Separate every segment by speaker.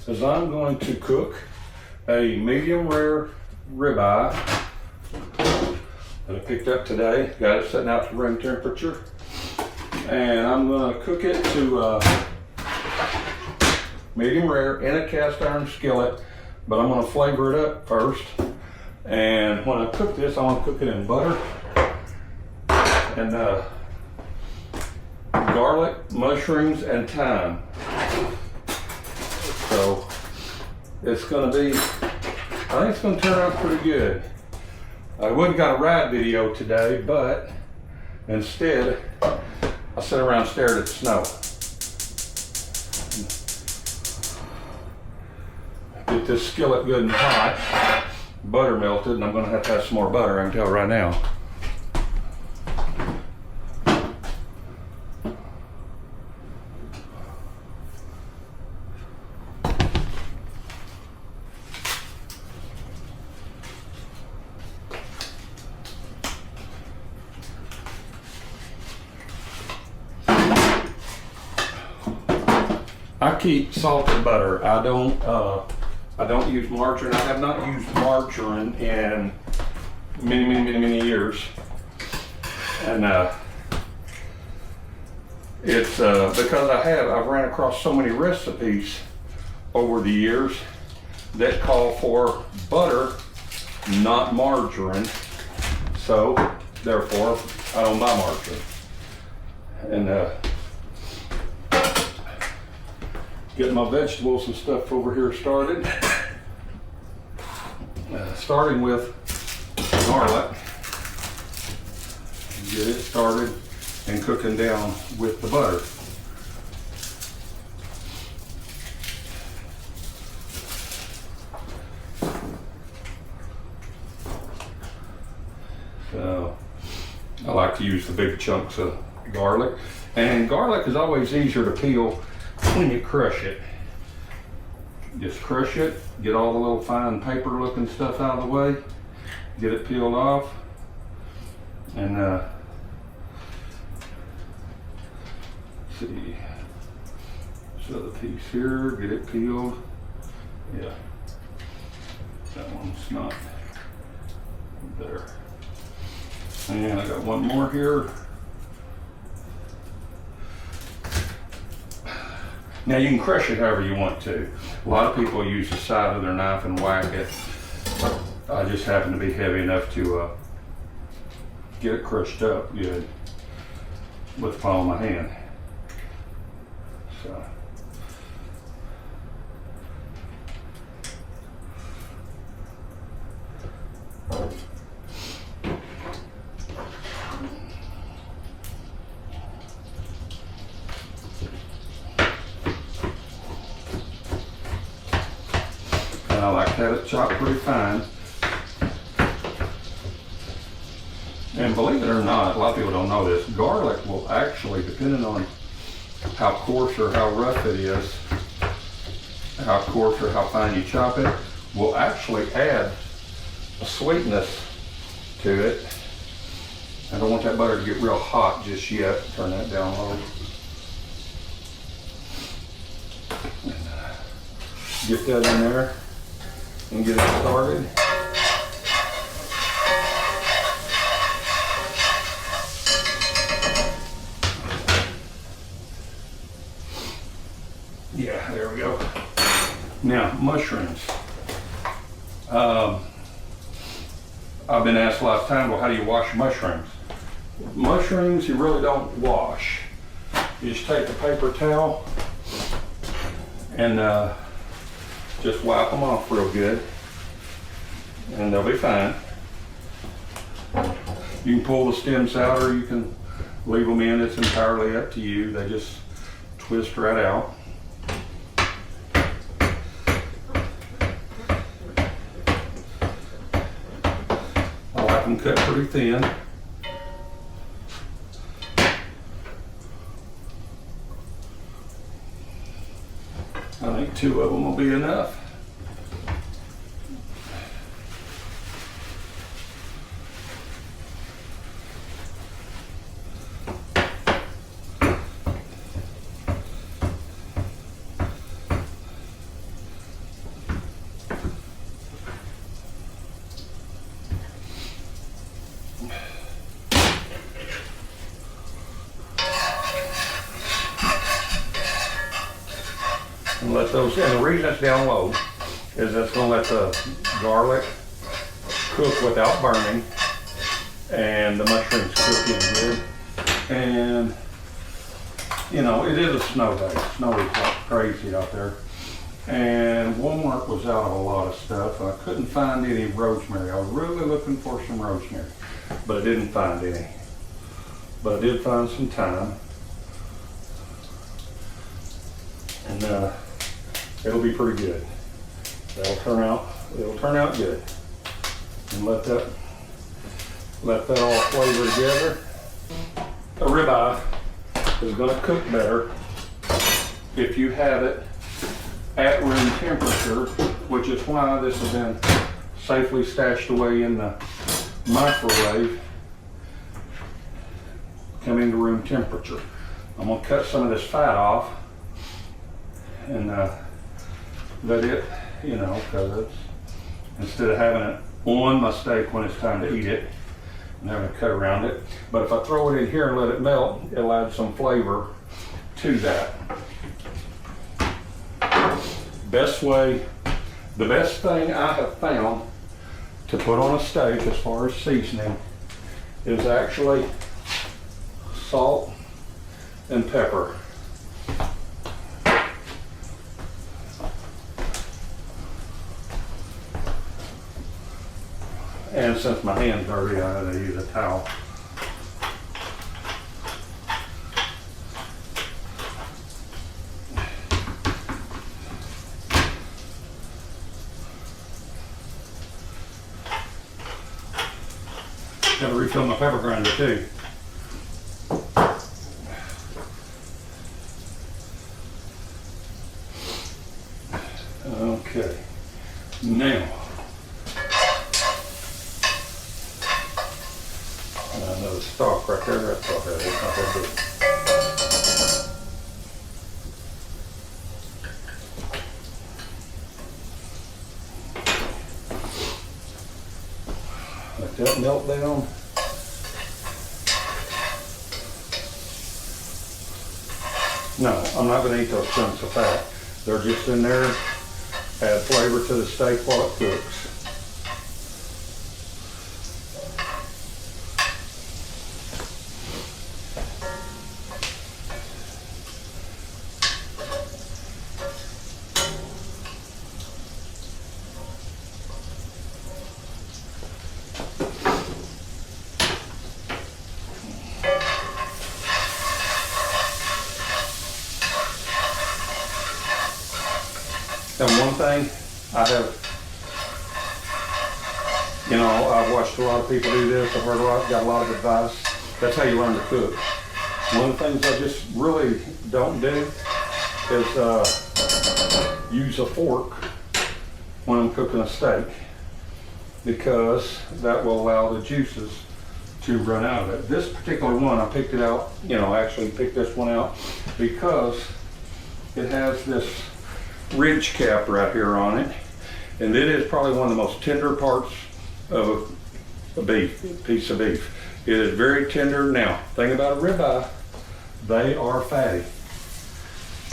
Speaker 1: is I'm going to cook a medium rare ribeye that I picked up today. Got it setting out to room temperature. And I'm gonna cook it to medium rare in a cast iron skillet, but I'm gonna flavor it up first. And when I cook this, I want to cook it in butter and garlic, mushrooms, and thyme. So it's gonna be, I think it's gonna turn out pretty good. I would have got a ride video today, but instead I sat around and stared at the snow. Get this skillet good and hot, butter melted, and I'm gonna have to have some more butter, I can tell right now. I keep salted butter. I don't use margarine. I have not used margarine in many years. And it's because I've ran across so many recipes over the years that call for butter, not margarine. So therefore, I don't buy margarine. And get my vegetables and stuff over here started. Starting with garlic. Get it started and cooking down with the butter. So I like to use the big chunks of garlic. And garlic is always easier to peel when you crush it. Just crush it, get all the little fine paper looking stuff out of the way, get it peeled off, and see, so the piece here, get it peeled. Yeah, that one's not there. And I got one more here. Now you can crush it however you want to. A lot of people use the side of their knife and whack it. I just happen to be heavy enough to get it crushed up good with the palm of my hand. So. I like to have it chopped pretty fine. And believe it or not, a lot of people don't know this, garlic will actually, depending on how coarse or how rough it is, how coarse or how fine you chop it, will actually add a sweetness to it. I don't want that butter to get real hot just yet. Turn that down low. Get that in there and get it started. Yeah, there we go. Now, mushrooms. I've been asked a lot of times, well, how do you wash mushrooms? Mushrooms, you really don't wash. You just take the paper towel and just wipe them off real good, and they'll be fine. You can pull the stems out or you can leave them in. It's entirely up to you. They just twist right out. I like them cut pretty thin. I think 2 of them will be enough. those, and the reason it's down low is it's gonna let the garlic cook without burning, and the mushrooms cook in good. And you know, it is a snow day. Snowy like crazy out there. And Walmart was out of a lot of stuff. I couldn't find any rosemary. I was really looking for some rosemary, but I didn't find any. But I did find some thyme. And it'll be pretty good. It'll turn out good. And let that all flavor together. A ribeye is gonna cook better if you have it at room temperature, which is why this has been safely stashed away in the microwave, coming to room temperature. I'm gonna cut some of this fat off and let it, you know, because it's, instead of having it on my steak when it's time to eat it and having to cut around it. But if I throw it in here and let it melt, it'll add some flavor to that. The best thing I have found to put on a steak as far as seasoning is actually salt and pepper. And since my hand's dirty, I had to use a towel. Got to refill my pepper grinder too. Okay, now another stalk right there. That's all right. It's not that big. Let that melt down. No, I'm not going to eat those chunks of fat. They're just in there. Add flavor to the steak while it cooks. And one thing I have, you know, I've watched a lot of people do this. I've heard got a lot of advice. That's how you learn to cook. One of the things I just really don't do is use a fork when I'm cooking a steak, because that will allow the juices to run out of it. This particular one, I picked it out, you know, actually picked this one out because it has this ridge cap right here on it, and it is probably one of the most tender parts of a piece of beef. It is very tender. Now, thing about a ribeye, they are fatty.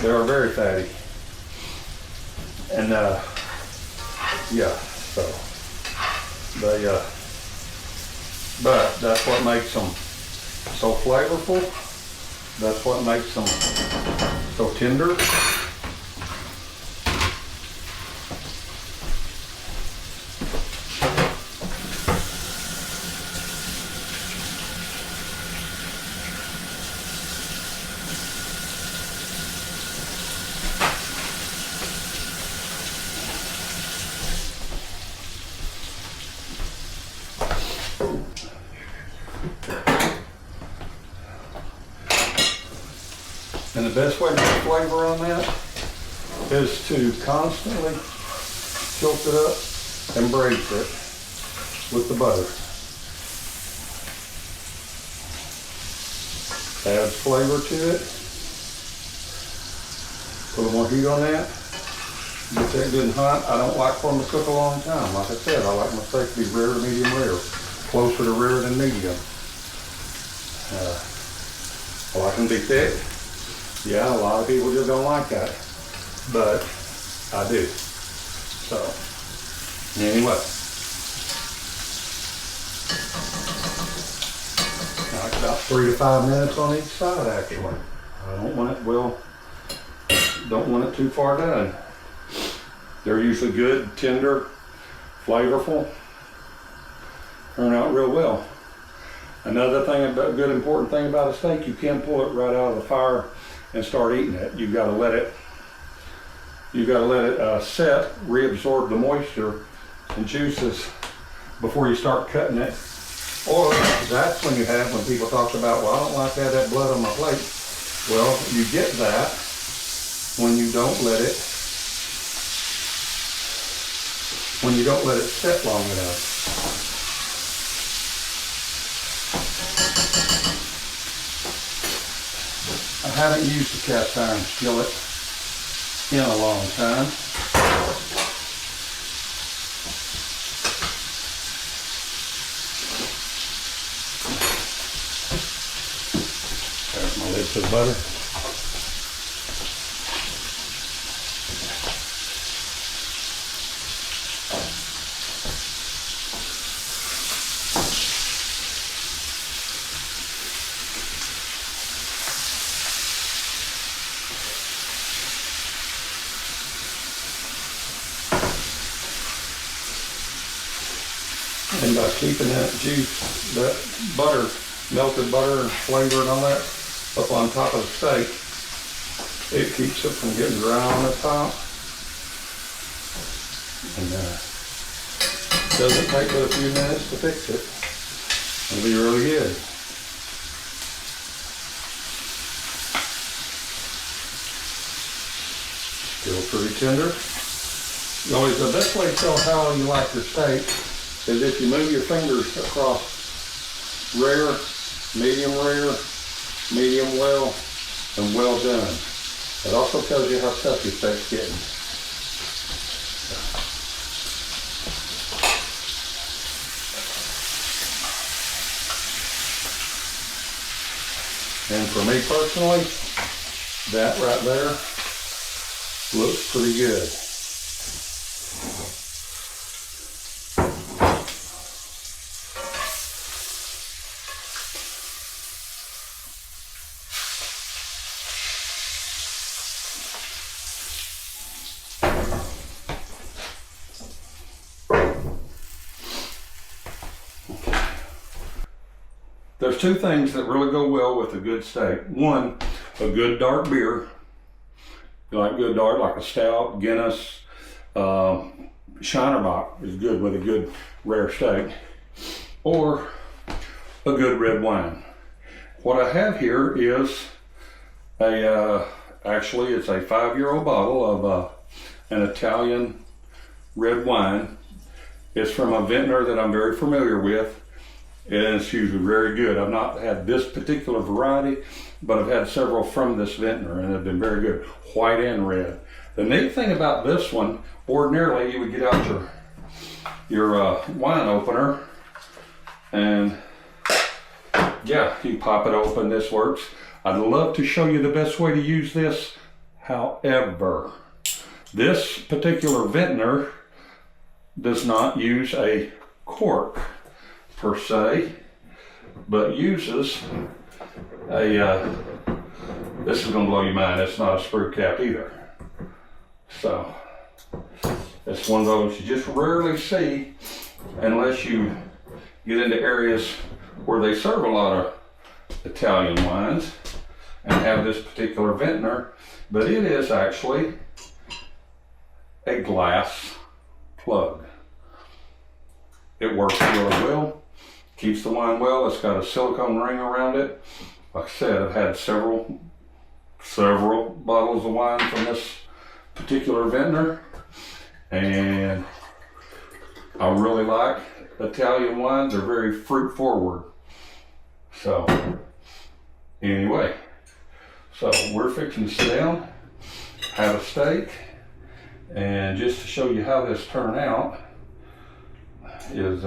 Speaker 1: They are very fatty, and yeah, so they but that's what makes them so flavorful. That's what makes them so tender. And the best way to get flavor on that is to constantly tilt it up and braise it with the butter. Adds flavor to it. Put a little more heat on that. Get that good and hot. I don't like for them to cook a long time. Like I said, I like my steak to be rare, medium rare. Closer to rare than medium. I like them to be thick. Yeah, a lot of people just don't like that. But I do. So, anyway. Like about 3 to 5 minutes on each side, actually. I don't want it, well, don't want it too far done. They're usually good, tender, flavorful, turn out real well. Another thing, about good important thing about a steak, you can't pull it right out of the fire and start eating it. You've got to let it set, reabsorb the moisture and juices before you start cutting it. Or that's when people talk about, well, I don't like to have that blood on my plate. Well, you get that when you don't let it set long enough. I haven't used a cast iron skillet in a long time. There's my lid to the butter. And by keeping that juice, that butter, melted butter and flavor and all that up on top of the steak, it keeps it from getting dry on the top. And doesn't take but a few minutes to fix it. It'll be really good. Still pretty tender. Always the best way to tell how you like your steak is if you move your fingers across rare, medium well, and well done. It also tells you how tough your steak's getting. And for me personally, that right there looks pretty good. There's two things that really go well with a good steak. One, a good dark beer. You like good dark, like a stout, Guinness, Shinerbach is good with a good rare steak. Or a good red wine. What I have here is actually it's a 5-year-old bottle of an Italian red wine. It's from a vintner that I'm very familiar with. And it's usually very good. I've not had this particular variety, but I've had several from this vintner and they've been very good, white and red. The neat thing about this one, ordinarily you would get out your wine opener and yeah, you pop it open, this works. I'd love to show you the best way to use this. However, this particular vintner does not use a cork per se, but uses a, this is gonna blow your mind, it's not a screw cap either. So, it's one of those you just rarely see unless you get into areas where they serve a lot of Italian wines and have this particular vintner, but it is actually a glass plug. It works really well. Keeps the wine well. It's got a silicone ring around it. Like I said, I've had several bottles of wine from this particular vintner, and I really like Italian wines. They're very fruit forward. So anyway, so we're fixing to sit down, have a steak, and just to show you how this turned out is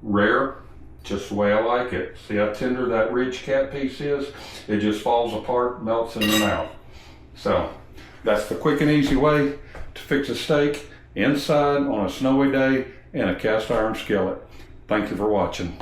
Speaker 1: rare, just the way I like it. See how tender that ridge cap piece is? It just falls apart, melts in your mouth. So that's the quick and easy way to fix a steak inside on a snowy day in a cast iron skillet. Thank you for watching.